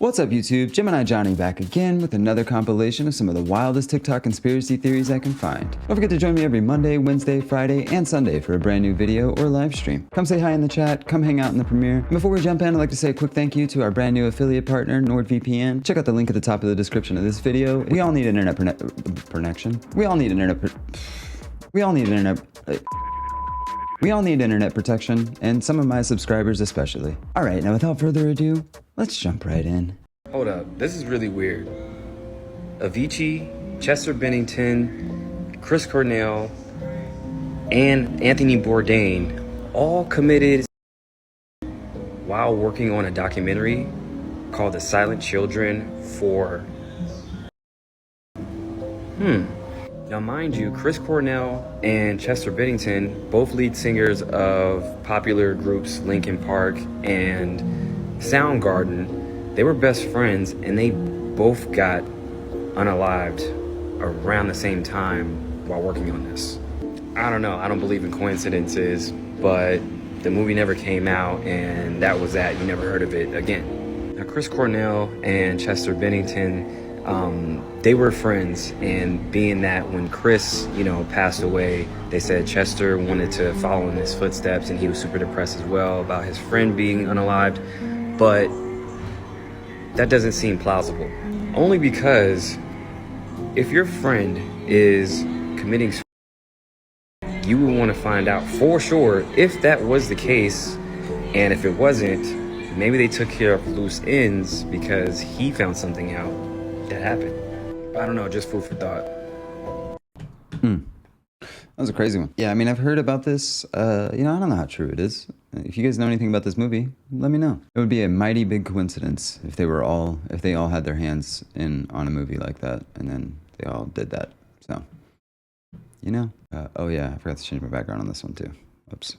What's up YouTube, Gemini Johnny back again with another compilation of some of the wildest TikTok conspiracy theories I can find. Don't forget to join me every Monday, Wednesday, Friday, and Sunday for a brand new video or live stream. Come say hi in the chat, come hang out in the premiere. And before we jump in, I'd like to say a quick thank you to our brand new affiliate partner, NordVPN. Check out the link at the top of the description of this video. We all need internet connection. We all need internet protection, and some of my subscribers especially. Alright, now without further ado, let's jump right in. Hold up, this is really weird. Avicii, Chester Bennington, Chris Cornell, and Anthony Bourdain all committed while working on a documentary called The Silent Children for... Now mind you, Chris Cornell and Chester Bennington, both lead singers of popular groups Linkin Park and Soundgarden, they were best friends and they both got unalived around the same time while working on this. I don't know, I don't believe in coincidences, but the movie never came out and that was that. You never heard of it again. Now Chris Cornell and Chester Bennington, they were friends, and being that when Chris, passed away, they said Chester wanted to follow in his footsteps and he was super depressed as well about his friend being unalived, but that doesn't seem plausible. Only because if your friend is committing suicide, you would want to find out for sure if that was the case, and if it wasn't, maybe they took care of loose ends because he found something out that happened. I don't know, just food for thought. That was a crazy one. Yeah, I mean, I've heard about this. I don't know how true it is. If you guys know anything about this movie, let me know. It would be a mighty big coincidence if they all had their hands on a movie like that, and then they all did that. So, oh yeah, I forgot to change my background on this one too. Oops.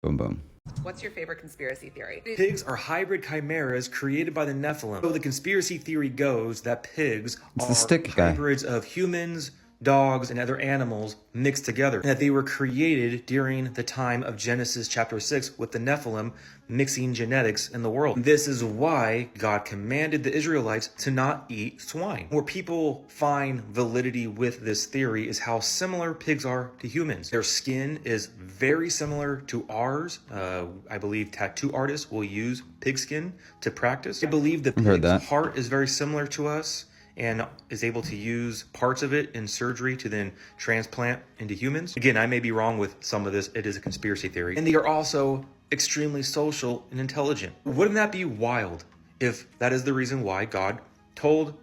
Boom, boom. What's your favorite conspiracy theory? Pigs are hybrid chimeras created by the Nephilim. So the conspiracy theory goes that pigs are hybrids of humans, dogs, and other animals mixed together, and that they were created during the time of Genesis chapter 6 with the Nephilim mixing genetics in the world. This is why God commanded the Israelites to not eat swine. Where people find validity with this theory is how similar pigs are to humans. Their skin is very similar to ours. I believe tattoo artists will use pig skin to practice. I believe the pig's heart is very similar to us and is able to use parts of it in surgery to then transplant into humans. Again, I may be wrong with some of this. It is a conspiracy theory. And they are also extremely social and intelligent. Wouldn't that be wild if that is the reason why God told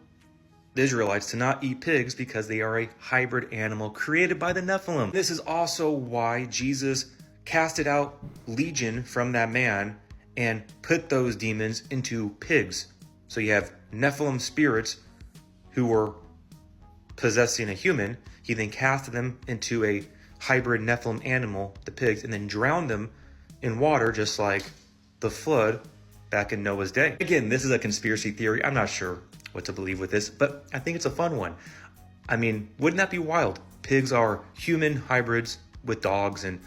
the Israelites to not eat pigs, because they are a hybrid animal created by the Nephilim? This is also why Jesus casted out legion from that man and put those demons into pigs. So you have Nephilim spirits who were possessing a human. He then casted them into a hybrid Nephilim animal, the pigs, and then drowned them in water, just like the flood back in Noah's day. Again, this is a conspiracy theory. I'm not sure what to believe with this, but I think it's a fun one. I mean, wouldn't that be wild? Pigs are human hybrids with dogs and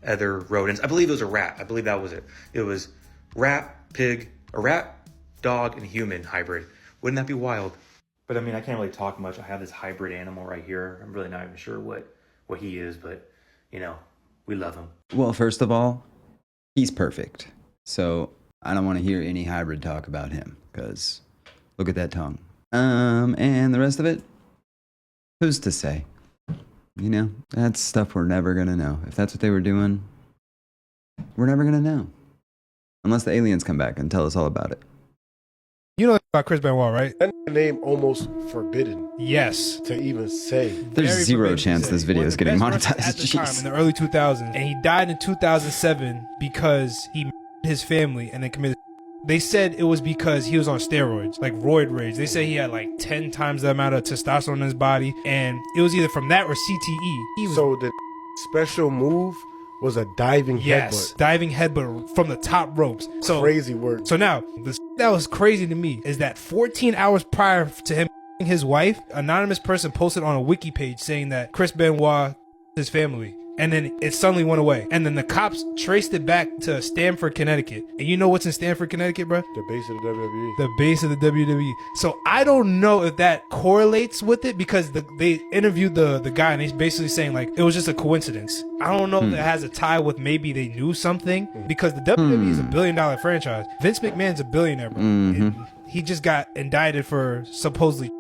other rodents. I believe it was a rat. I believe that was it. It was rat, pig, a rat, dog, and human hybrid. Wouldn't that be wild? But I mean, I can't really talk much. I have this hybrid animal right here. I'm really not even sure what he is, but we love him. Well, first of all, he's perfect. So I don't want to hear any hybrid talk about him, because look at that tongue. And the rest of it, who's to say? That's stuff we're never going to know. If that's what they were doing, we're never going to know. Unless the aliens come back and tell us all about it. You know about Chris Benoit, right? That name almost forbidden. Yes. To even say. There's zero chance this video is getting monetized. At the time, in the early 2000s, and he died in 2007 because he murdered his family and then committed. They said it was because he was on steroids, like roid rage. They say he had like 10 times the amount of testosterone in his body, and it was either from that or CTE. So the special move was a diving headbutt. Yes, diving headbutt from the top ropes. So crazy word. So now, that was crazy to me is that 14 hours prior to him his wife, anonymous person posted on a wiki page saying that Chris Benoit, his family, and then it suddenly went away. And then the cops traced it back to Stamford, Connecticut. And you know what's in Stamford, Connecticut, bro? The base of the WWE. The base of the WWE. So I don't know if that correlates with it, because they interviewed the guy, and he's basically saying like it was just a coincidence. I don't know if it has a tie with maybe they knew something, because the WWE is a $1 billion franchise. Vince McMahon's a billionaire, bro. And he just got indicted for supposedly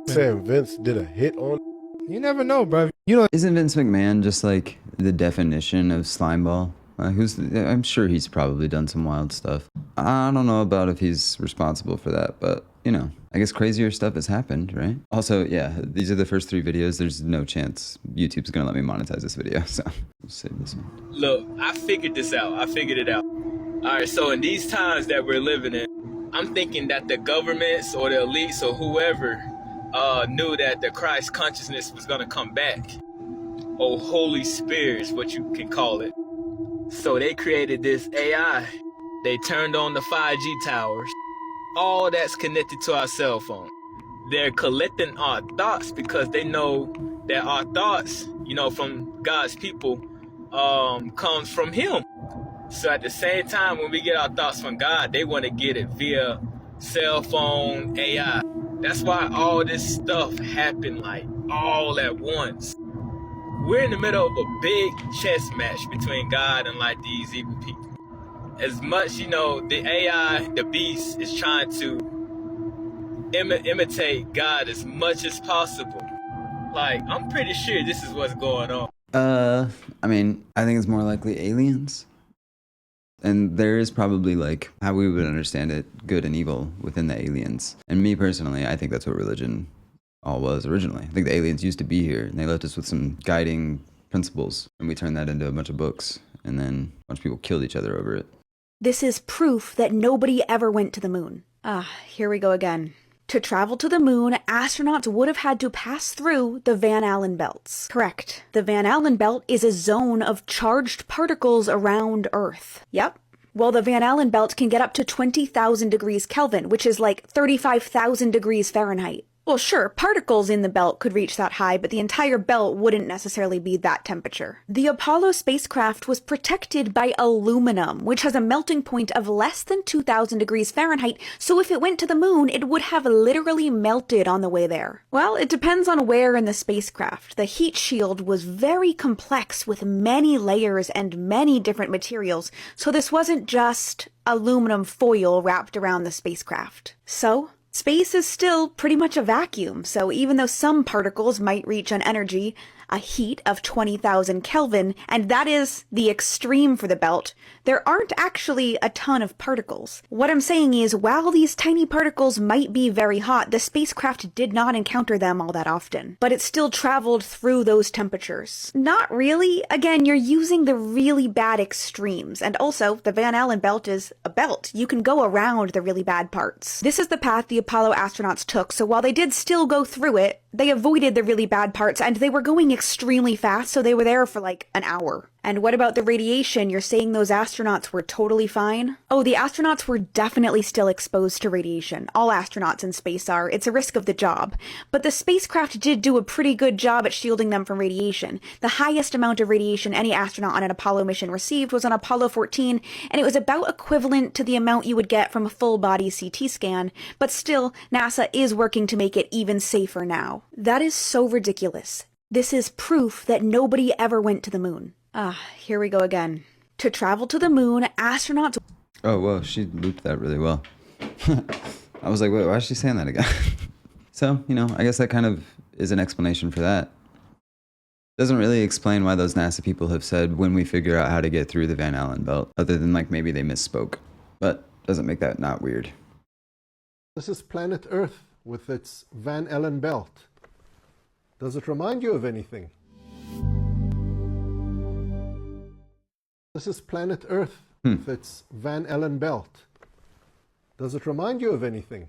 Saying Vince did a hit on. You never know, bro. You know, Isn't Vince McMahon just like the definition of slimeball? I'm sure he's probably done some wild stuff. I don't know about if he's responsible for that, but you know, I guess crazier stuff has happened, right? Also, yeah, these are the first 3 videos. There's no chance YouTube's gonna let me monetize this video, so we'll save this one. Look, I figured this out. I figured it out. All right, so in these times that we're living in, I'm thinking that the governments or the elites or whoever knew that the Christ consciousness was gonna come back. Or Holy Spirit is what you can call it. So they created this AI. They turned on the 5G towers. All that's connected to our cell phone. They're collecting our thoughts because they know that our thoughts, you know, from God's people, comes from Him. So at the same time, when we get our thoughts from God, they want to get it via cell phone, AI. That's why all this stuff happened like all at once. We're in the middle of a big chess match between God and like these evil people. As much, you know, the AI, the beast, is trying to imitate God as much as possible. Like, I'm pretty sure this is what's going on. I mean, I think it's more likely aliens. And there is probably like how we would understand it, good and evil within the aliens. And me personally, I think that's what religion all was originally. I think the aliens used to be here and they left us with some guiding principles, and we turned that into a bunch of books, and then a bunch of people killed each other over it. This is proof that nobody ever went to the moon. Here we go again. To travel to the moon, astronauts would have had to pass through the Van Allen belts. Correct. The Van Allen belt is a zone of charged particles around Earth. Yep. Well, the Van Allen belt can get up to 20,000 degrees Kelvin, which is like 35,000 degrees Fahrenheit. Well, sure, particles in the belt could reach that high, but the entire belt wouldn't necessarily be that temperature. The Apollo spacecraft was protected by aluminum, which has a melting point of less than 2,000 degrees Fahrenheit, so if it went to the moon, it would have literally melted on the way there. Well, it depends on where in the spacecraft. The heat shield was very complex with many layers and many different materials, so this wasn't just aluminum foil wrapped around the spacecraft. So, space is still pretty much a vacuum, so even though some particles might reach an energy, a heat of 20,000 Kelvin, and that is the extreme for the belt, there aren't actually a ton of particles. What I'm saying is, while these tiny particles might be very hot, the spacecraft did not encounter them all that often, but it still traveled through those temperatures. Not really. Again, you're using the really bad extremes, and also, the Van Allen belt is a belt. You can go around the really bad parts. This is the path the Apollo astronauts took, so while they did still go through it, they avoided the really bad parts, and they were going extremely fast, so they were there for like an hour. And what about the radiation? You're saying those astronauts were totally fine? Oh, the astronauts were definitely still exposed to radiation. All astronauts in space are. It's a risk of the job. But the spacecraft did do a pretty good job at shielding them from radiation. The highest amount of radiation any astronaut on an Apollo mission received was on Apollo 14, and it was about equivalent to the amount you would get from a full-body CT scan. But still, NASA is working to make it even safer now. That is so ridiculous. This is proof that nobody ever went to the moon. Here we go again. To travel to the moon, astronauts... Oh, whoa, she looped that really well. I was like, wait, why is she saying that again? So, you know, I guess that kind of is an explanation for that. Doesn't really explain why those NASA people have said when we figure out how to get through the Van Allen belt, other than like maybe they misspoke. But doesn't make that not weird. This is planet Earth with its Van Allen belt. Does it remind you of anything? This is planet Earth with its Van Allen belt. Does it remind you of anything?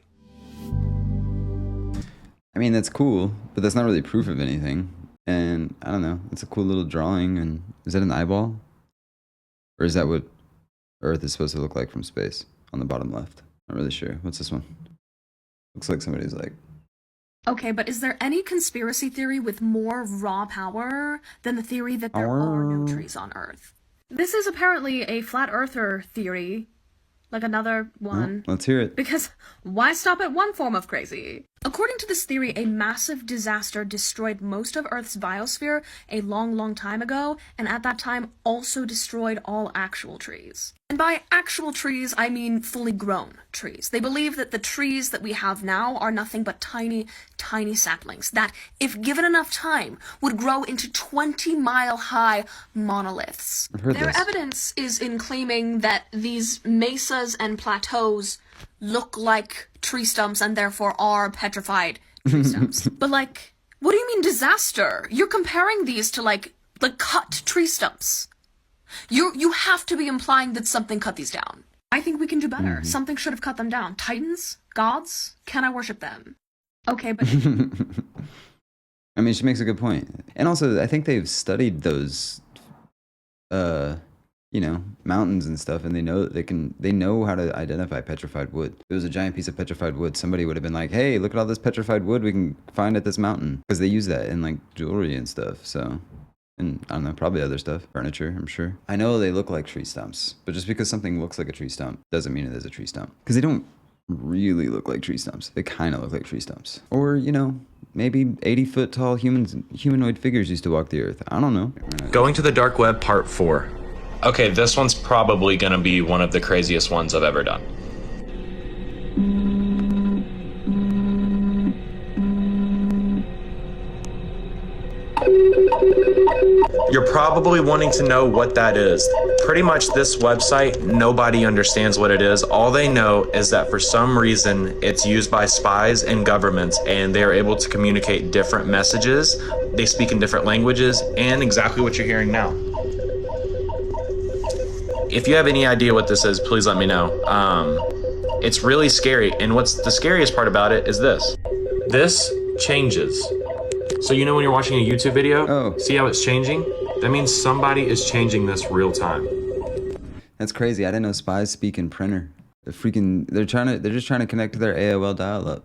I mean, that's cool, but that's not really proof of anything. And I don't know, it's a cool little drawing. And is that an eyeball? Or is that what Earth is supposed to look like from space on the bottom left? Not really sure. What's this one? Looks like somebody's like Okay, but is there any conspiracy theory with more raw power than the theory that there are no trees on Earth? This is apparently a flat earther theory. Like another one. Let's hear it. Because why stop at one form of crazy? According to this theory, a massive disaster destroyed most of Earth's biosphere a long, long time ago, and at that time also destroyed all actual trees. And by actual trees, I mean fully grown trees. They believe that the trees that we have now are nothing but tiny, tiny saplings that, if given enough time, would grow into 20-mile-high monoliths. Their evidence is in claiming that these mesas and plateaus look like tree stumps and therefore are petrified tree stumps. But like, what do you mean disaster? You're comparing these to like cut tree stumps. You have to be implying that something cut these down. I think we can do better. Something should have cut them down. Titans? Gods? Can I worship them? Okay, but... I mean, she makes a good point. And also, I think they've studied those, you know, mountains and stuff, and they know that they know how to identify petrified wood. If it was a giant piece of petrified wood, somebody would have been like, hey, look at all this petrified wood we can find at this mountain. Because they use that in like jewelry and stuff, so... And I don't know, probably other stuff, furniture, I'm sure. I know they look like tree stumps, but just because something looks like a tree stump doesn't mean it is a tree stump. Because they don't really look like tree stumps. They kind of look like tree stumps. Or, you know, maybe 80-foot tall humanoid figures used to walk the earth. I don't know. Going to the dark web, part 4. Okay, this one's probably gonna be one of the craziest ones I've ever done. You're probably wanting to know what that is. Pretty much this website, nobody understands what it is. All they know is that for some reason, it's used by spies and governments, and they're able to communicate different messages. They speak in different languages, and exactly what you're hearing now. If you have any idea what this is, please let me know. It's really scary, and what's the scariest part about it is this. This changes. So you know when you're watching a YouTube video, see how it's changing? That means somebody is changing this real time. That's crazy. I didn't know spies speak in printer. They're just trying to connect to their AOL dial-up.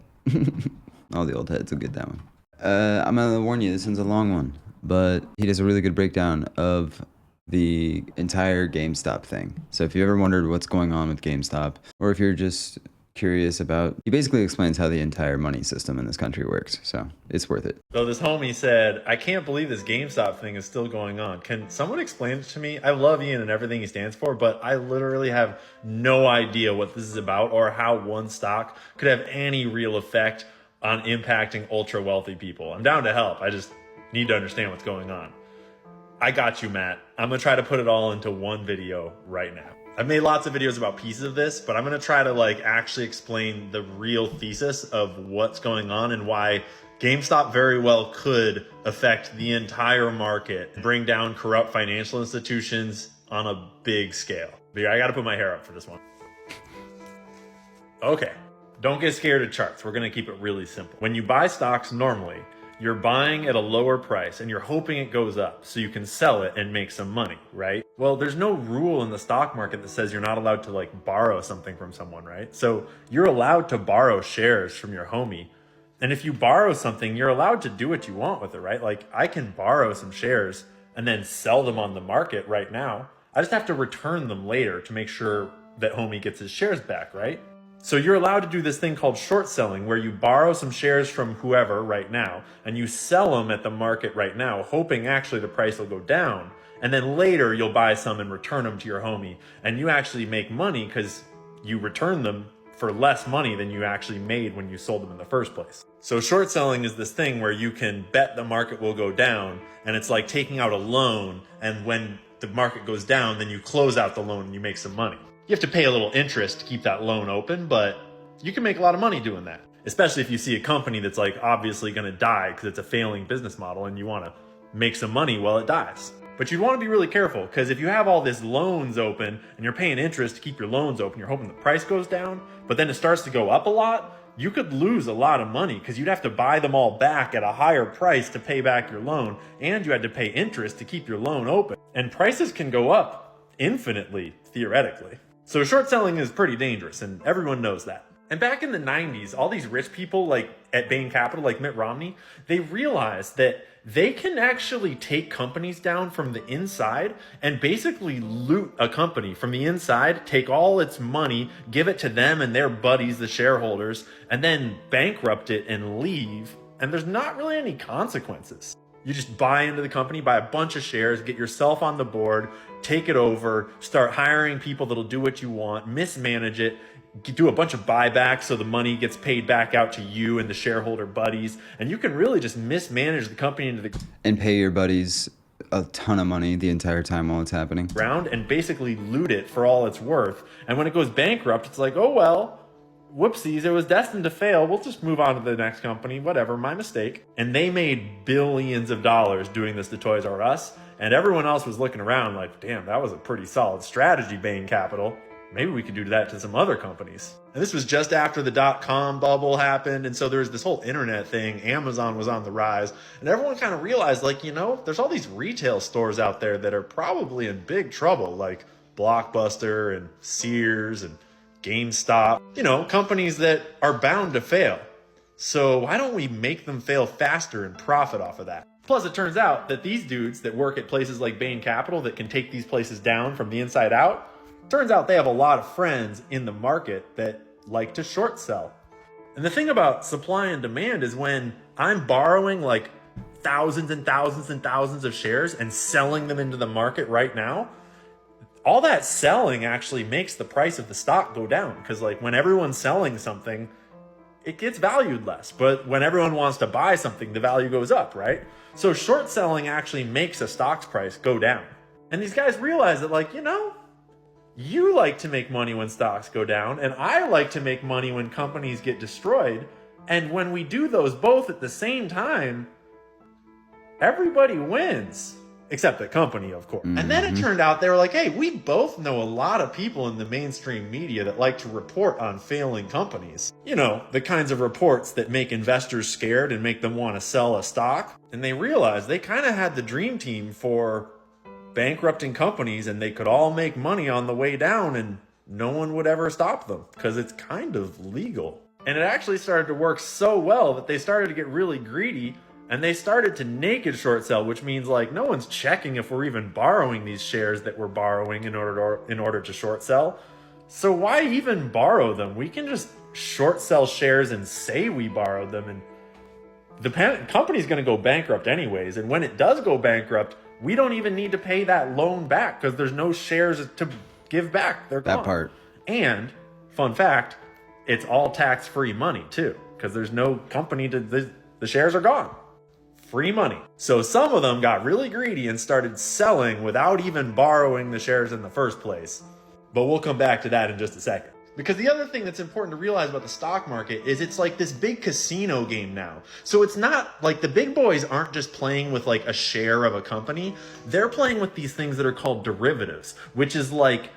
All the old heads will get that one. I'm gonna warn you, this one's a long one, but he does a really good breakdown of the entire GameStop thing. So if you ever wondered what's going on with GameStop, or if you're just curious about, he basically explains how the entire money system in this country works, so it's worth it. So this homie said, I can't believe this GameStop thing is still going on. Can someone explain it to me? I love Ian and everything he stands for, but I literally have no idea what this is about or how one stock could have any real effect on impacting ultra wealthy people. I'm down to help. I just need to understand what's going on. I got you, Matt. I'm gonna try to put it all into one video right now. I've made lots of videos about pieces of this, but I'm gonna try to actually explain the real thesis of what's going on and why GameStop very well could affect the entire market and bring down corrupt financial institutions on a big scale. But I gotta put my hair up for this one. Okay, don't get scared of charts. We're gonna keep it really simple. When you buy stocks normally, you're buying at a lower price and you're hoping it goes up so you can sell it and make some money, right? Well, there's no rule in the stock market that says you're not allowed to borrow something from someone, right? So you're allowed to borrow shares from your homie. And if you borrow something, you're allowed to do what you want with it, right? I can borrow some shares and then sell them on the market right now. I just have to return them later to make sure that homie gets his shares back, right? So you're allowed to do this thing called short selling, where you borrow some shares from whoever right now, and you sell them at the market right now, hoping actually the price will go down. And then later you'll buy some and return them to your homie. And you actually make money because you return them for less money than you actually made when you sold them in the first place. So short selling is this thing where you can bet the market will go down, and it's like taking out a loan, and when the market goes down, then you close out the loan and you make some money. You have to pay a little interest to keep that loan open, but you can make a lot of money doing that. Especially if you see a company that's obviously gonna die because it's a failing business model and you wanna make some money while it dies. But you wanna be really careful, because if you have all these loans open and you're paying interest to keep your loans open, you're hoping the price goes down, but then it starts to go up a lot, you could lose a lot of money because you'd have to buy them all back at a higher price to pay back your loan, and you had to pay interest to keep your loan open. And prices can go up infinitely, theoretically. So short selling is pretty dangerous, and everyone knows that. And back in the 90s, all these rich people like at Bain Capital, like Mitt Romney, they realized that they can actually take companies down from the inside and basically loot a company from the inside, take all its money, give it to them and their buddies, the shareholders, and then bankrupt it and leave. And there's not really any consequences. You just buy into the company, buy a bunch of shares, get yourself on the board, take it over, start hiring people that'll do what you want, mismanage it, do a bunch of buybacks so the money gets paid back out to you and the shareholder buddies. And you can really just mismanage the company into the and pay your buddies a ton of money the entire time while it's happening. Ground and basically loot it for all it's worth. And when it goes bankrupt, it's like, oh, well, whoopsies, it was destined to fail. We'll just move on to the next company. Whatever, my mistake. And they made billions of dollars doing this to Toys R Us. And everyone else was looking around like, damn, that was a pretty solid strategy, Bain Capital. Maybe we could do that to some other companies. And this was just after the dot-com bubble happened. And so there was this whole internet thing. Amazon was on the rise. And everyone kind of realized, like, you know, there's all these retail stores out there that are probably in big trouble, like Blockbuster and Sears and GameStop. You know, companies that are bound to fail. So why don't we make them fail faster and profit off of that? Plus, it turns out that these dudes that work at places like Bain Capital that can take these places down from the inside out, turns out they have a lot of friends in the market that like to short sell. And the thing about supply and demand is when I'm borrowing like thousands and thousands and thousands of shares and selling them into the market right now, all that selling actually makes the price of the stock go down. Because like when everyone's selling something, it gets valued less. But when everyone wants to buy something, the value goes up, right? So short selling actually makes a stock's price go down. And these guys realize that, like, you know, you like to make money when stocks go down, and I like to make money when companies get destroyed. And when we do those both at the same time, everybody wins. Except the company, of course. And then it turned out they were like, hey, we both know a lot of people in the mainstream media that like to report on failing companies. You know, the kinds of reports that make investors scared and make them want to sell a stock. And they realized they kind of had the dream team for bankrupting companies, and they could all make money on the way down and no one would ever stop them because it's kind of legal. And it actually started to work so well that they started to get really greedy. And they started to naked short sell, which means like no one's checking if we're even borrowing these shares that we're borrowing in order to short sell. So why even borrow them? We can just short sell shares and say we borrowed them, and the company's going to go bankrupt anyways. And when it does go bankrupt, we don't even need to pay that loan back because there's no shares to give back. They're gone. That part. And fun fact, it's all tax-free money too, because there's no company the shares are gone. Free money. So some of them got really greedy and started selling without even borrowing the shares in the first place. But we'll come back to that in just a second. Because the other thing that's important to realize about the stock market is it's like this big casino game now. So it's not like the big boys aren't just playing with like a share of a company. They're playing with these things that are called derivatives, which is like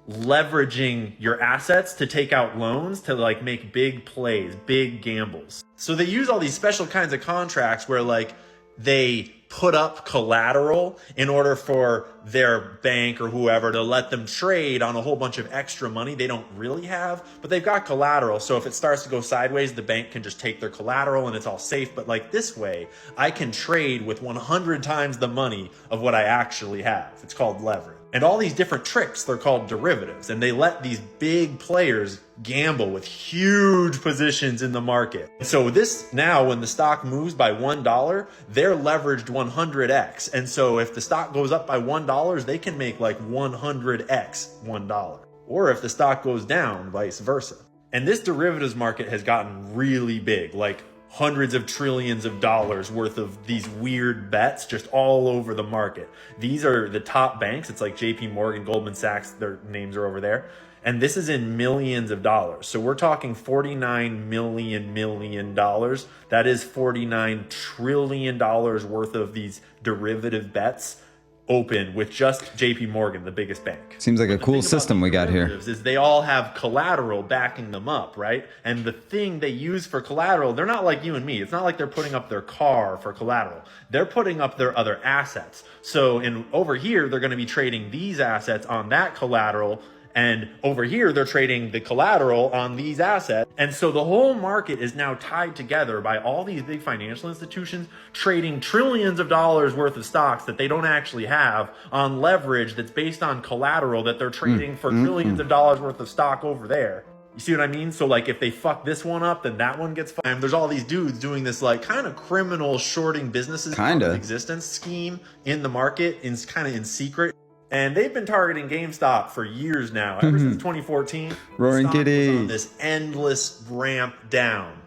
leveraging your assets to take out loans to like make big plays, big gambles. So they use all these special kinds of contracts where like they put up collateral in order for their bank or whoever to let them trade on a whole bunch of extra money they don't really have, but they've got collateral. So if it starts to go sideways, the bank can just take their collateral and it's all safe. But like this way, I can trade with 100 times the money of what I actually have. It's called leverage. And all these different tricks, they're called derivatives. And they let these big players gamble with huge positions in the market. So this now, when the stock moves by $1, they're leveraged 100x. And so if the stock goes up by $1, they can make like 100x $1. Or if the stock goes down, vice versa. And this derivatives market has gotten really big, like hundreds of trillions of dollars worth of these weird bets just all over the market. These are the top banks. It's like JP Morgan, Goldman Sachs, their names are over there. And this is in millions of dollars. So we're talking $49 million. That is $49 trillion worth of these derivative bets open with just JP Morgan, the biggest bank. Seems like a cool system we got here. Is they all have collateral backing them up, right? And the thing they use for collateral, they're not like you and me. It's not like they're putting up their car for collateral. They're putting up their other assets. So over here, they're going to be trading these assets on that collateral, And over here, they're trading the collateral on these assets. And so the whole market is now tied together by all these big financial institutions trading trillions of dollars worth of stocks that they don't actually have on leverage that's based on collateral that they're trading for trillions of dollars worth of stock over there. You see what I mean? So like if they fuck this one up, then that one gets fucked. There's all these dudes doing this like kind of criminal shorting businesses existence scheme in the market, kind of in secret. And they've been targeting GameStop for years now, ever since 2014. Roaring Kitty. Was on this endless ramp down.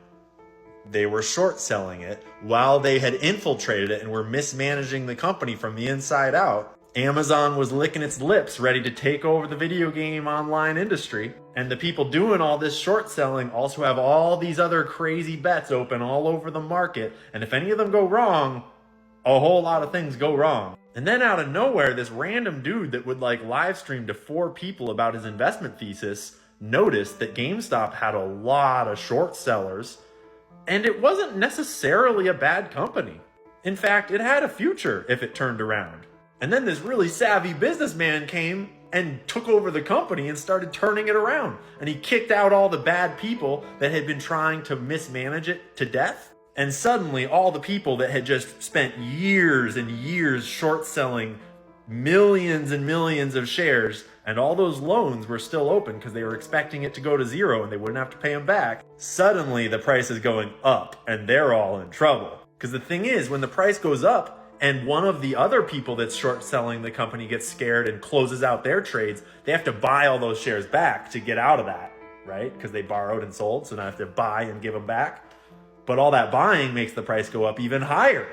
They were short selling it while they had infiltrated it and were mismanaging the company from the inside out. Amazon was licking its lips, ready to take over the video game online industry. And the people doing all this short selling also have all these other crazy bets open all over the market. And if any of them go wrong, a whole lot of things go wrong. And then out of nowhere, this random dude that would like live stream to 4 people about his investment thesis noticed that GameStop had a lot of short sellers, and it wasn't necessarily a bad company. In fact, it had a future if it turned around. And then this really savvy businessman came and took over the company and started turning it around. And he kicked out all the bad people that had been trying to mismanage it to death. And suddenly all the people that had just spent years and years short selling millions and millions of shares, and all those loans were still open because they were expecting it to go to zero and they wouldn't have to pay them back. Suddenly the price is going up and they're all in trouble. Because the thing is, when the price goes up and one of the other people that's short selling the company gets scared and closes out their trades, they have to buy all those shares back to get out of that, right? Because they borrowed and sold, so now they have to buy and give them back. But all that buying makes the price go up even higher.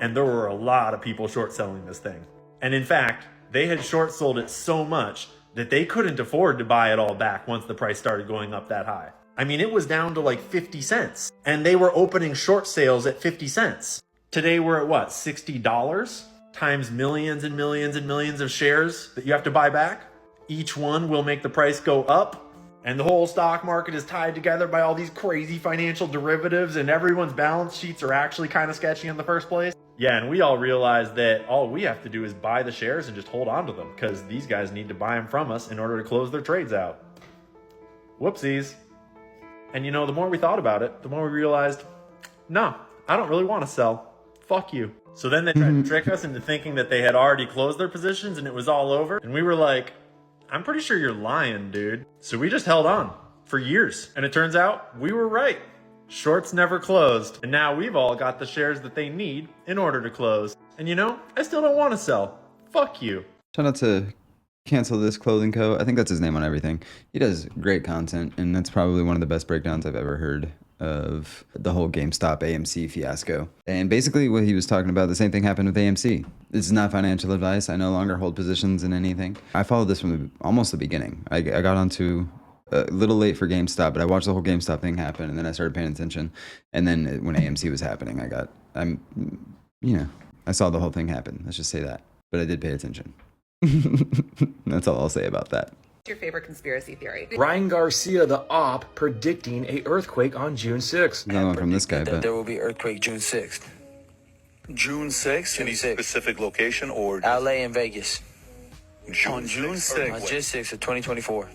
And there were a lot of people short selling this thing. And in fact, they had short sold it so much that they couldn't afford to buy it all back once the price started going up that high. I mean, it was down to like 50 cents. And they were opening short sales at 50 cents. Today we're at what, $60 times millions and millions and millions of shares that you have to buy back? Each one will make the price go up. And the whole stock market is tied together by all these crazy financial derivatives, and everyone's balance sheets are actually kind of sketchy in the first place. Yeah, and we all realize that all we have to do is buy the shares and just hold on to them because these guys need to buy them from us in order to close their trades out. Whoopsies. And you know, the more we thought about it, the more we realized, no, I don't really want to sell. Fuck you. So then they tried to trick us into thinking that they had already closed their positions and it was all over. And we were like, I'm pretty sure you're lying, dude. So we just held on for years. And it turns out we were right. Shorts never closed. And now we've all got the shares that they need in order to close. And you know, I still don't want to sell. Fuck you. Shout out to Cancel This Clothing Co. I think that's his name on everything. He does great content, and that's probably one of the best breakdowns I've ever heard of the whole GameStop AMC fiasco. And basically what he was talking about, the same thing happened with AMC. This is not financial advice. I no longer hold positions in anything. I followed this from almost the beginning. I got onto a little late for GameStop, but I watched the whole GameStop thing happen, and then I started paying attention. And then when AMC was happening, I saw the whole thing happen. Let's just say that. But I did pay attention. That's all I'll say about that. What's your favorite conspiracy theory? Ryan Garcia, the op, predicting a earthquake on June 6th. Another one from this guy, but there will be earthquake June 6th. June 6th? Any specific location or LA and Vegas. On June 6th? On June 6th of 2024.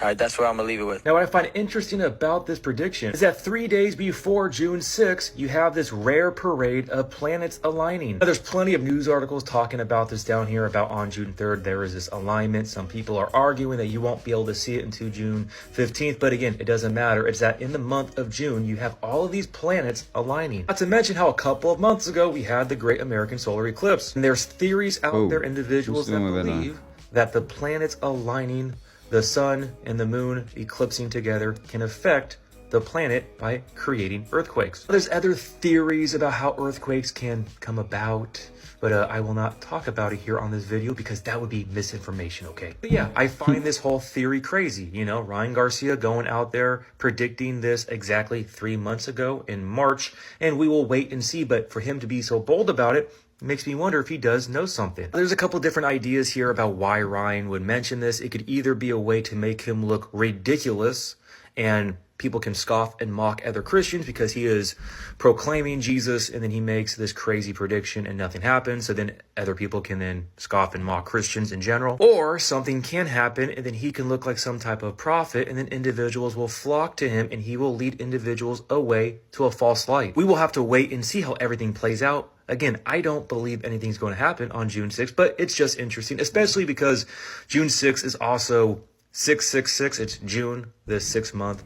All right, that's where I'm going to leave it with. Now, what I find interesting about this prediction is that 3 days before June 6th, you have this rare parade of planets aligning. Now, there's plenty of news articles talking about this down here about on June 3rd, there is this alignment. Some people are arguing that you won't be able to see it until June 15th. But again, it doesn't matter. It's that in the month of June, you have all of these planets aligning. Not to mention how a couple of months ago, we had the Great American Solar Eclipse. And there's theories out there, individuals that believe that the planets aligning, the sun and the moon eclipsing together, can affect the planet by creating earthquakes. There's other theories about how earthquakes can come about, but I will not talk about it here on this video because that would be misinformation, okay? But yeah, I find this whole theory crazy. You know, Ryan Garcia going out there predicting this exactly 3 months ago in March, and we will wait and see. But for him to be so bold about it, makes me wonder if he does know something. There's a couple different ideas here about why Ryan would mention this. It could either be a way to make him look ridiculous and people can scoff and mock other Christians because he is proclaiming Jesus, and then he makes this crazy prediction and nothing happens. So then other people can then scoff and mock Christians in general. Or something can happen and then he can look like some type of prophet, and then individuals will flock to him and he will lead individuals away to a false light. We will have to wait and see how everything plays out. Again, I don't believe anything's going to happen on June 6th, but it's just interesting, especially because June 6th is also 666. It's June, the 6th month,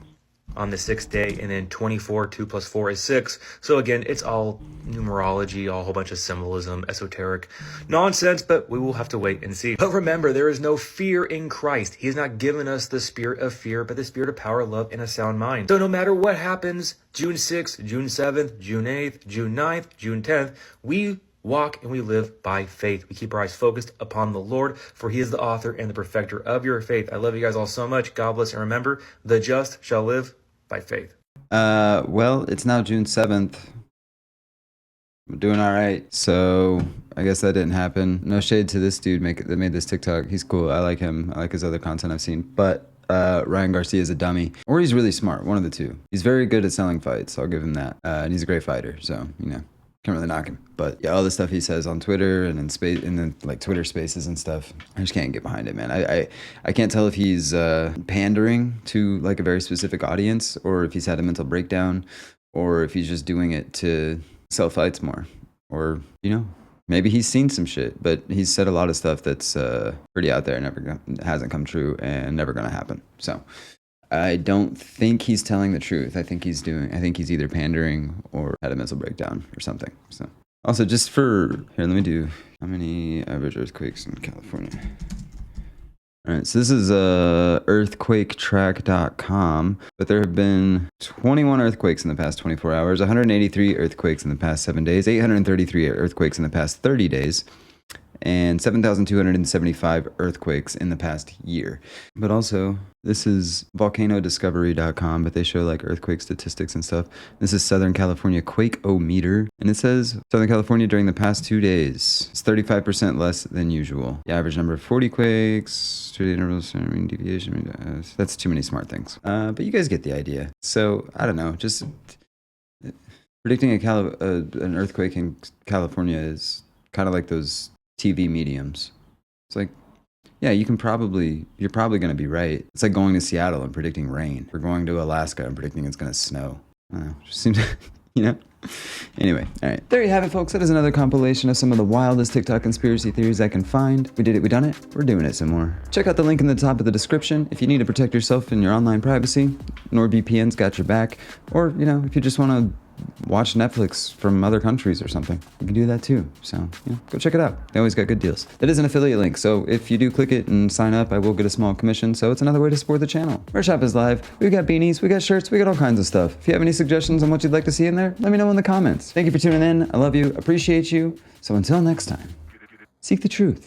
on the 6th day, and then 24, 2 plus 4 is 6. So again, it's all numerology, all a whole bunch of symbolism, esoteric nonsense, but we will have to wait and see. But remember, there is no fear in Christ. He has not given us the spirit of fear, but the spirit of power, love, and a sound mind. So no matter what happens, June 6th, June 7th, June 8th, June 9th, June 10th, we walk and we live by faith. We keep our eyes focused upon the Lord, for he is the author and the perfecter of your faith. I love you guys all so much. God bless, and remember, the just shall live by faith. Well, it's now June 7th. I'm doing all right. So I guess that didn't happen. No shade to this dude that made this TikTok. He's cool. I like him. I like his other content I've seen. But Ryan Garcia is a dummy, or he's really smart. One of the two. He's very good at selling fights. I'll give him that. And he's a great fighter. So, you know, can't really knock him. But yeah, all the stuff he says on Twitter and in space, and then like Twitter Spaces and stuff, I just can't get behind it, man. I can't tell if he's pandering to like a very specific audience, or if he's had a mental breakdown, or if he's just doing it to sell fights more, or you know, maybe he's seen some shit. But he's said a lot of stuff that's pretty out there, hasn't come true, and never gonna happen. So I don't think he's telling the truth. I think he's either pandering or had a mental breakdown or something. So also, just for here, let me do how many average earthquakes in California. All right, so this is earthquaketrack.com, but there have been 21 earthquakes in the past 24 hours, 183 earthquakes in the past 7 days, 833 earthquakes in the past 30 days, and 7,275 earthquakes in the past year. But also, this is volcanodiscovery.com, but they show like earthquake statistics and stuff. This is Southern California Quake-O-Meter, and it says Southern California during the past 2 days is 35% less than usual. The average number of 40 quakes, 30 intervals, mean deviation, that's too many smart things. But you guys get the idea. So, I don't know, just predicting an earthquake in California is kind of like those TV mediums. It's like, yeah, you're probably going to be right. It's like going to Seattle and predicting rain, or going to Alaska and predicting it's going to snow. I don't know, just seems, you know? Anyway, all right. There you have it, folks. That is another compilation of some of the wildest TikTok conspiracy theories I can find. We did it, we done it, we're doing it some more. Check out the link in the top of the description if you need to protect yourself and your online privacy. NordVPN's got your back. Or, you know, if you just want to watch Netflix from other countries or something, you can do that too. So, you know, go check it out. They always got good deals. That is an affiliate link, so if you do click it and sign up, I will get a small commission, so it's another way to support the channel. Our shop is live. We've got beanies, we got shirts, we got all kinds of stuff. If you have any suggestions on what you'd like to see in there, let me know in the comments. Thank you for tuning in. I love you, appreciate you. So until next time, seek the truth.